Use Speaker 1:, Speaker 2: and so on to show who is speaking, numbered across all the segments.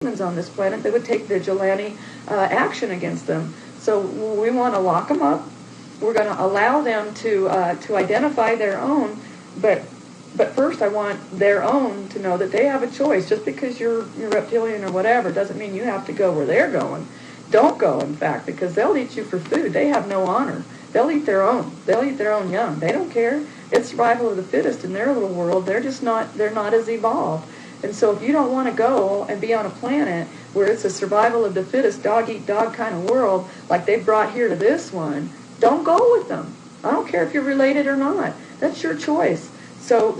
Speaker 1: humans on this planet that would take vigilante action against them. So we want to lock them up. We're going to allow them to identify their own, but first I want their own to know that they have a choice. Just because you're reptilian or whatever doesn't mean you have to go where they're going. Don't go, in fact, because they'll eat you for food. They have no honor. They'll eat their own. They'll eat their own young. They don't care. It's survival of the fittest in their little world. They're not as evolved. And so if you don't want to go and be on a planet where it's a survival of the fittest, dog-eat-dog kind of world like they brought here to this one, don't go with them. I don't care if you're related or not. That's your choice. So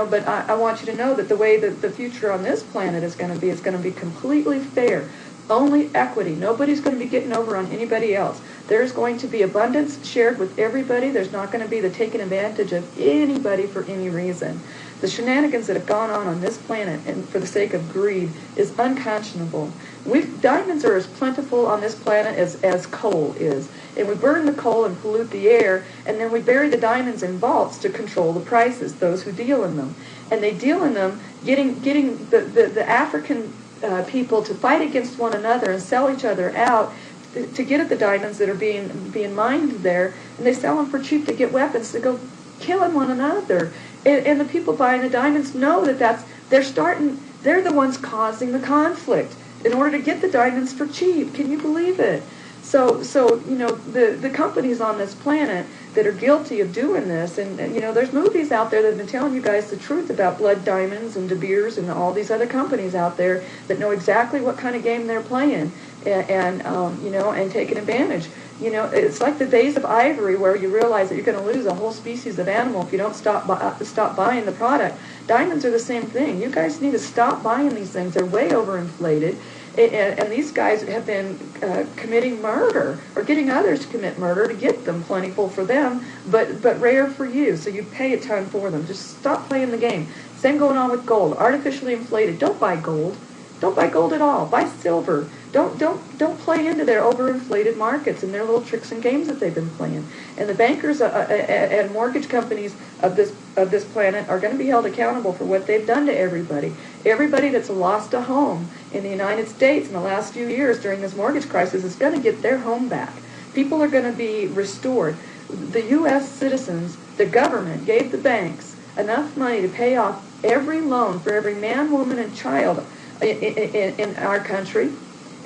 Speaker 1: but I want you to know that the way that the future on this planet is going to be completely fair. Only equity. Nobody's going to be getting over on anybody else. There's going to be abundance shared with everybody. There's not going to be the taking advantage of anybody for any reason. The shenanigans that have gone on this planet and for the sake of greed is unconscionable. Diamonds are as plentiful on this planet as coal is. And we burn the coal and pollute the air, and then we bury the diamonds in vaults to control the prices, those who deal in them. And they deal in them getting the African people to fight against one another and sell each other out to get at the diamonds that are being mined there, and they sell them for cheap to get weapons to go killing one another. And the people buying the diamonds know that they're the ones causing the conflict in order to get the diamonds for cheap. Can you believe it? So the companies on this planet that are guilty of doing this, and there's movies out there that have been telling you guys the truth about Blood Diamonds and De Beers and all these other companies out there that know exactly what kind of game they're playing and taking advantage. It's like the days of ivory where you realize that you're going to lose a whole species of animal if you don't stop buying the product. Diamonds are the same thing. You guys need to stop buying these things. They're way overinflated. And these guys have been committing murder or getting others to commit murder to get them plentiful for them, but rare for you. So you pay a ton for them. Just stop playing the game. Same going on with gold. Artificially inflated. Don't buy gold. Don't buy gold at all. Buy silver. Don't play into their overinflated markets and their little tricks and games that they've been playing. And the bankers and mortgage companies of this planet are going to be held accountable for what they've done to everybody. Everybody that's lost a home in the United States in the last few years during this mortgage crisis is going to get their home back. People are going to be restored. The U.S. citizens, the government gave the banks enough money to pay off every loan for every man, woman, and child in our country.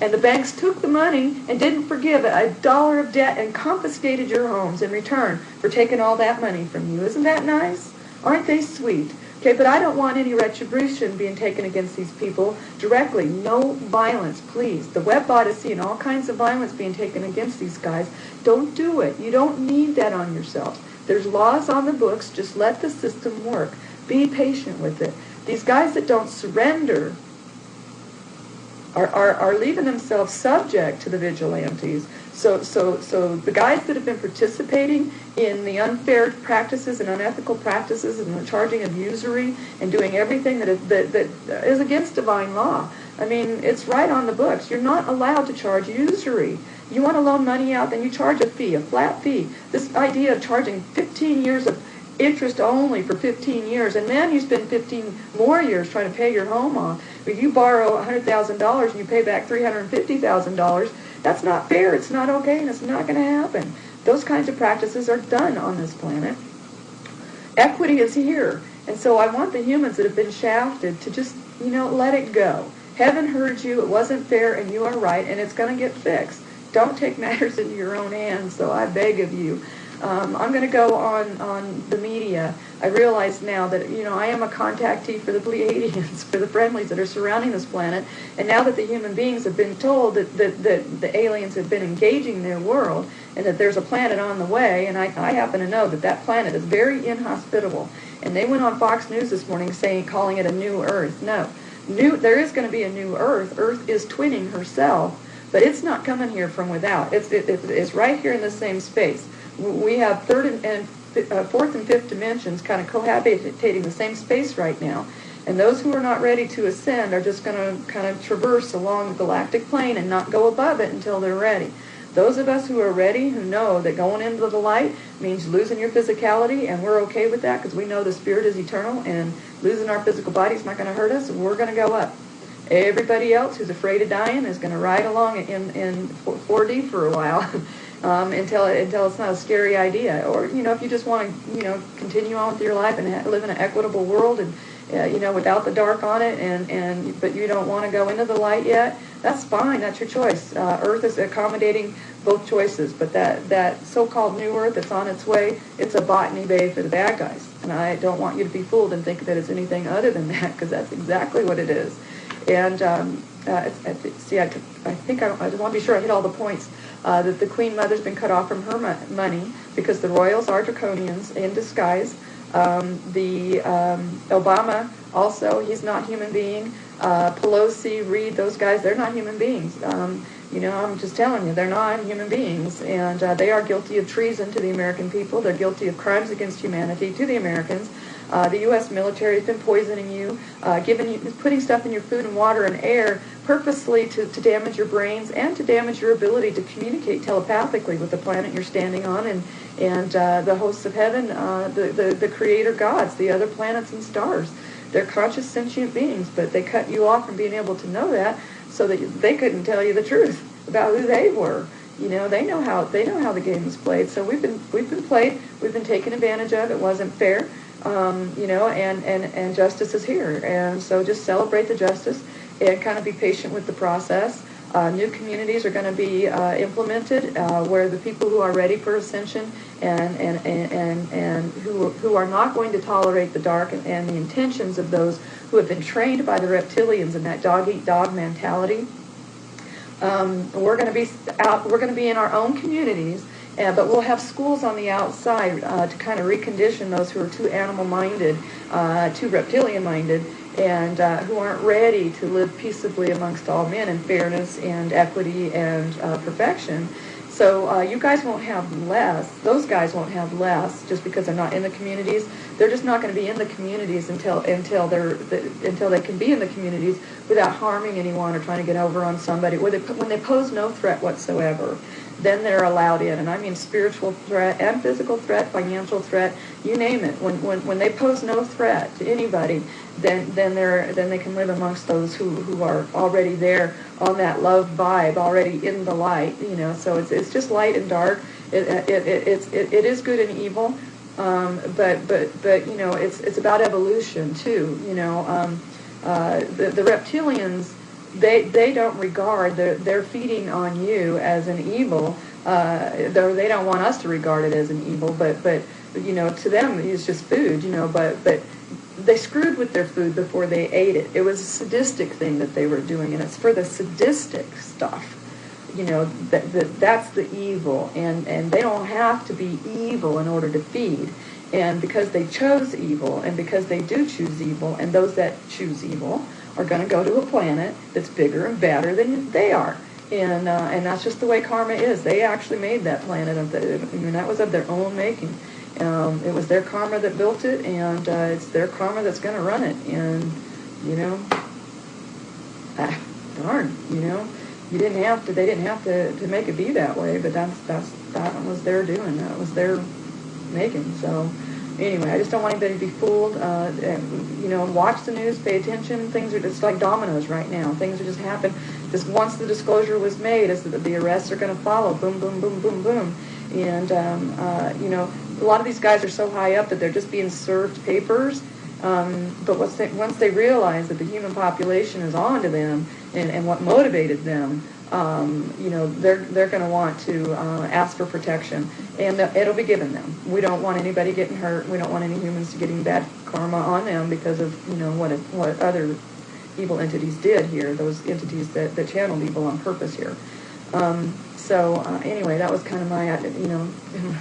Speaker 1: And the banks took the money and didn't forgive $1 of debt and confiscated your homes in return for taking all that money from you. Isn't that nice? Aren't they sweet? Okay, but I don't want any retribution being taken against these people directly. No violence, please. The web bot is seeing all kinds of violence being taken against these guys. Don't do it. You don't need that on yourself. There's laws on the books. Just let the system work. Be patient with it. These guys that don't surrender are leaving themselves subject to the vigilantes. So the guys that have been participating in the unfair practices and unethical practices and the charging of usury and doing everything that is against divine law. I mean, it's right on the books. You're not allowed to charge usury. You want to loan money out, then you charge a fee, a flat fee. This idea of charging 15 years of interest only for 15 years, and then you spend 15 more years trying to pay your home off. If you borrow $100,000 and you pay back $350,000, that's not fair, it's not okay, and it's not going to happen. Those kinds of practices are done on this planet. Equity is here, and so I want the humans that have been shafted to just, let it go. Heaven heard you, it wasn't fair, and you are right, and it's going to get fixed. Don't take matters into your own hands, so I beg of you. I'm going to go on the media. I realize now that, I am a contactee for the Pleiadians, for the friendlies that are surrounding this planet. And now that the human beings have been told that the aliens have been engaging their world and that there's a planet on the way, and I happen to know that planet is very inhospitable. And they went on Fox News this morning calling it a new Earth. No. There is going to be a new Earth. Earth is twinning herself, but it's not coming here from without. It's right here in the same space. We have fourth and fifth dimensions kind of cohabitating the same space right now. And those who are not ready to ascend are just going to kind of traverse along the galactic plane and not go above it until they're ready. Those of us who are ready, who know that going into the light means losing your physicality, and we're okay with that because we know the spirit is eternal and losing our physical body is not going to hurt us, and we're going to go up. Everybody else who's afraid of dying is going to ride along in 4D for a while. Until it's not a scary idea. Or, if you just want to, continue on with your life and live in an equitable world and, without the dark on it, but you don't want to go into the light yet, that's fine. That's your choice. Earth is accommodating both choices, but that so-called new Earth that's on its way, it's a botany bay for the bad guys. And I don't want you to be fooled and think that it's anything other than that, because that's exactly what it is. And I think I want to be sure I hit all the points. That the Queen Mother's been cut off from her money because the royals are draconians in disguise. Obama also, he's not human being. Pelosi, Reid, those guys, they're not human beings. I'm just telling you, they're not human beings, and they are guilty of treason to the American people. They're guilty of crimes against humanity to the Americans. The U.S. military has been poisoning you, putting stuff in your food and water and air purposely to damage your brains and to damage your ability to communicate telepathically with the planet you're standing on and the hosts of heaven, the creator gods, the other planets and stars. They're conscious sentient beings, but they cut you off from being able to know that so that they couldn't tell you the truth about who they were. They know how the game is played. So we've been played. We've been taken advantage of. It wasn't fair. And justice is here. And so just celebrate the justice and kind of be patient with the process. New communities are going to be implemented where the people who are ready for ascension and who are not going to tolerate the dark and the intentions of those who have been trained by the reptilians in that dog-eat-dog mentality. We're going to be out. We're going to be in our own communities. But we'll have schools on the outside to kind of recondition those who are too animal-minded, too reptilian-minded, and who aren't ready to live peaceably amongst all men in fairness and equity and perfection. So you guys won't have less. Those guys won't have less just because they're not in the communities. They're just not going to be in the communities until they can be in the communities without harming anyone or trying to get over on somebody. When they pose no threat whatsoever, then they're allowed in. And I mean spiritual threat and physical threat, financial threat, you name it. When they pose no threat to anybody, then they can live amongst those who are already there on that love vibe, already in the light. So it's just light and dark. It is good and evil, but it's about evolution too. The reptilians. They don't regard they're feeding on you as an evil, though they don't want us to regard it as an evil. But to them it's just food. But they screwed with their food before they ate it. It was a sadistic thing that they were doing, and it's for the sadistic stuff. That's the evil, and they don't have to be evil in order to feed. And because they chose evil, and because they do choose evil, and those that choose evil are going to go to a planet that's bigger and badder than they are. And that's just the way karma is. They actually made that planet. That was of their own making. It was their karma that built it, and it's their karma that's going to run it. And, darn, they didn't have to make it be that way, but that was their doing. That was their making. So anyway, I just don't want anybody to be fooled. Watch the news, pay attention. Things are just like dominoes right now. Things are just happening. Just once the disclosure was made, as the arrests are going to follow. Boom, boom, boom, boom, boom. And a lot of these guys are so high up that they're just being served papers. But once they realize that the human population is on to them and what motivated them, they're going to want to ask for protection, and it'll be given them. We don't want anybody getting hurt. We don't want any humans getting bad karma on them because of what other evil entities did here. Those entities that channeled evil on purpose here. Anyway, that was kind of my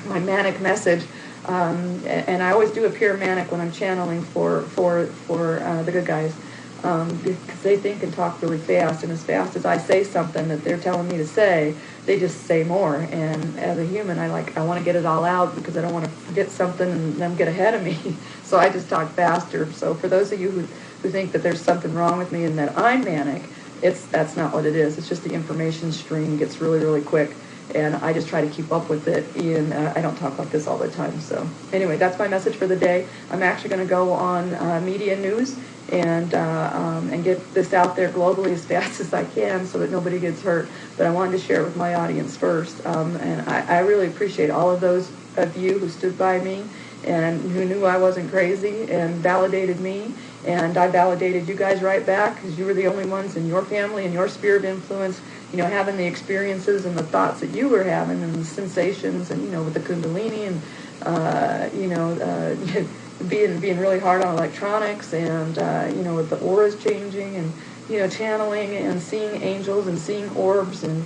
Speaker 1: my manic message. And I always do appear manic when I'm channeling for the good guys. Because they think and talk really fast, and as fast as I say something that they're telling me to say, they just say more. And as a human, I want to get it all out because I don't want to forget something and them get ahead of me. So I just talk faster. So for those of you who think that there's something wrong with me and that I'm manic, that's not what it is. It's just the information stream gets really, really quick. And I just try to keep up with it, and I don't talk like this all the time. So anyway, that's my message for the day. I'm actually going to go on media news and get this out there globally as fast as I can so that nobody gets hurt. But I wanted to share it with my audience first. And I really appreciate all of those of you who stood by me and who knew I wasn't crazy and validated me. And I validated you guys right back, because you were the only ones in your family and your sphere of influence, having the experiences and the thoughts that you were having and the sensations and, with the Kundalini and, being really hard on electronics and, with the auras changing and, channeling and seeing angels and seeing orbs and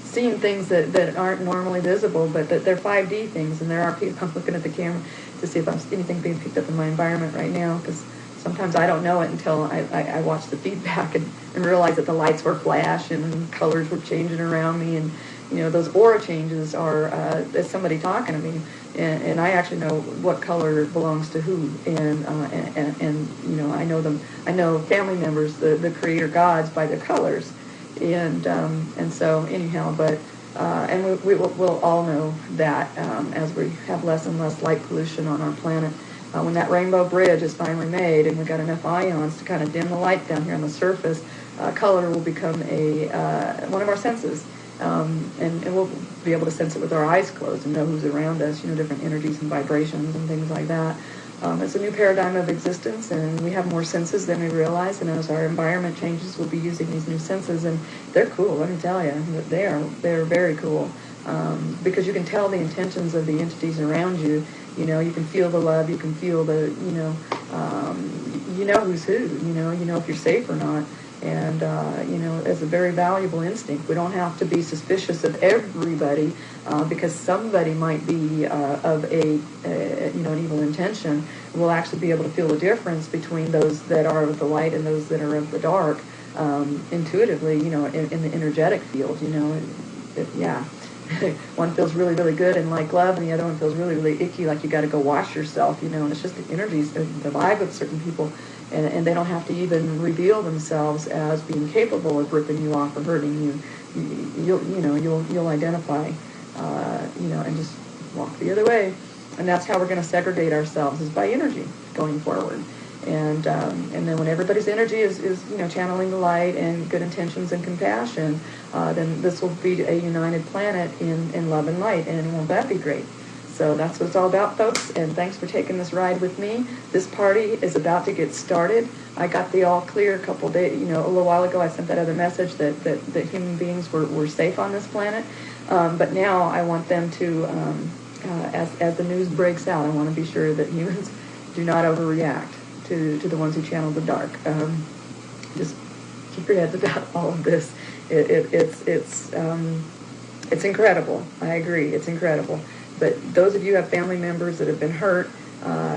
Speaker 1: seeing things that aren't normally visible, but that they're 5D things. And there are people, I'm looking at the camera to see if I'm anything being picked up in my environment right now, because sometimes I don't know it until I watch the feedback and realize that the lights were flashing and colors were changing around me, and those aura changes are there's somebody talking to me, and I actually know what color belongs to who, and I know them. I know family members, the creator gods, by their colors, and so anyhow, but. And we'll all know that as we have less and less light pollution on our planet. When that rainbow bridge is finally made and we've got enough ions to kind of dim the light down here on the surface, color will become one of our senses. And we'll be able to sense it with our eyes closed and know who's around us, different energies and vibrations and things like that. It's a new paradigm of existence, and we have more senses than we realize, and as our environment changes, we'll be using these new senses, and they're cool, let me tell you. They're very cool, because you can tell the intentions of the entities around you. You can feel the love, you can feel the, who's who, if you're safe or not. And, it's a very valuable instinct. We don't have to be suspicious of everybody because somebody might be of an evil intention. We'll actually be able to feel the difference between those that are of the light and those that are of the dark intuitively, in the energetic field, One feels really, really good and like love, and the other one feels really, really icky, like you got to go wash yourself, and it's just the energies, the vibe of certain people. And they don't have to even reveal themselves as being capable of ripping you off or hurting you. You'll identify, and just walk the other way. And that's how we're going to segregate ourselves, is by energy going forward. And then when everybody's energy is channeling the light and good intentions and compassion, then this will be a united planet in love and light. And won't that be great? So that's what it's all about, folks, and thanks for taking this ride with me. This party is about to get started. I got the all clear a couple days, a little while ago. I sent that other message that human beings were safe on this planet. But now I want them to, as the news breaks out, I want to be sure that humans do not overreact to the ones who channel the dark. Just keep your heads about all of this. It's incredible. I agree, it's incredible. But those of you who have family members that have been hurt,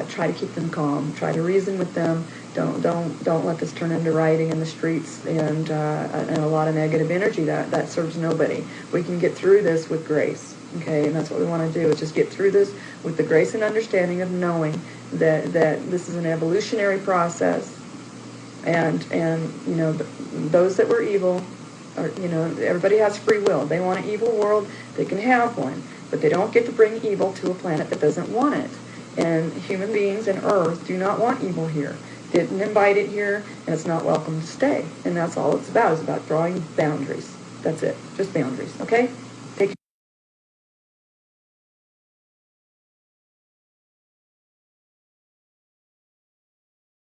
Speaker 1: try to keep them calm. Try to reason with them. Don't let this turn into rioting in the streets and a lot of negative energy. That serves nobody. We can get through this with grace, okay? And that's what we want to do, is just get through this with the grace and understanding of knowing that this is an evolutionary process, and those that were evil, everybody has free will. They want an evil world, they can have one. But they don't get to bring evil to a planet that doesn't want it. And human beings and Earth do not want evil here. Didn't invite it here, and it's not welcome to stay. And that's all it's about. It's about drawing boundaries. That's it. Just boundaries, okay?